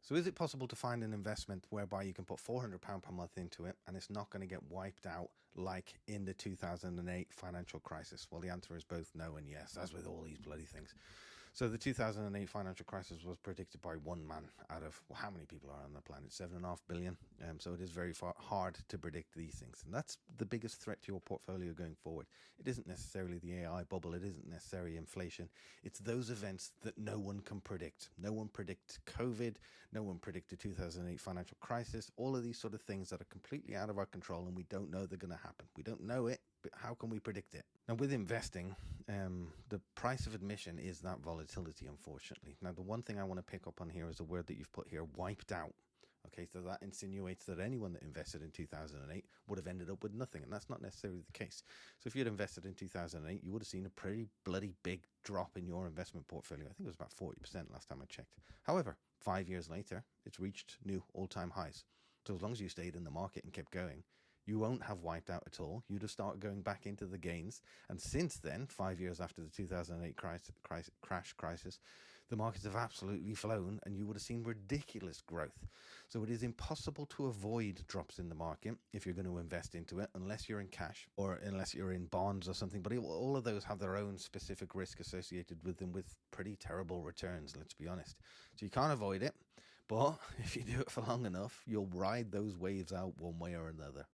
So is it possible to find an investment whereby you can put £400 per month into it and it's not going to get wiped out like in the 2008 financial crisis? Well, the answer is both no and yes, as with all these bloody things. So the 2008 financial crisis was predicted by one man out of, well, how many people are on the planet? 7.5 billion. So it is very hard to predict these things. And that's the biggest threat to your portfolio going forward. It isn't necessarily the AI bubble. It isn't necessarily inflation. It's those events that no one can predict. No one predicts COVID. No one predicted 2008 financial crisis. All of these sort of things that are completely out of our control and we don't know they're going to happen. We don't know it, but how can we predict it? Now, with investing, the price of admission is that volatility, unfortunately. Now, the one thing I want to pick up on here is a word that you've put here, wiped out. Okay, so that insinuates that anyone that invested in 2008 would have ended up with nothing, and that's not necessarily the case. So if you had invested in 2008, you would have seen a pretty bloody big drop in your investment portfolio. I think it was about 40% last time I checked. However, 5 years later, it's reached new all-time highs. So as long as you stayed in the market and kept going, you won't have wiped out at all. You'd have started going back into the gains. And since then, 5 years after the 2008 crash crisis, the markets have absolutely flown and you would have seen ridiculous growth. So it is impossible to avoid drops in the market if you're going to invest into it, unless you're in cash or unless you're in bonds or something. But all of those have their own specific risk associated with them with pretty terrible returns, let's be honest. So you can't avoid it. But if you do it for long enough, you'll ride those waves out one way or another.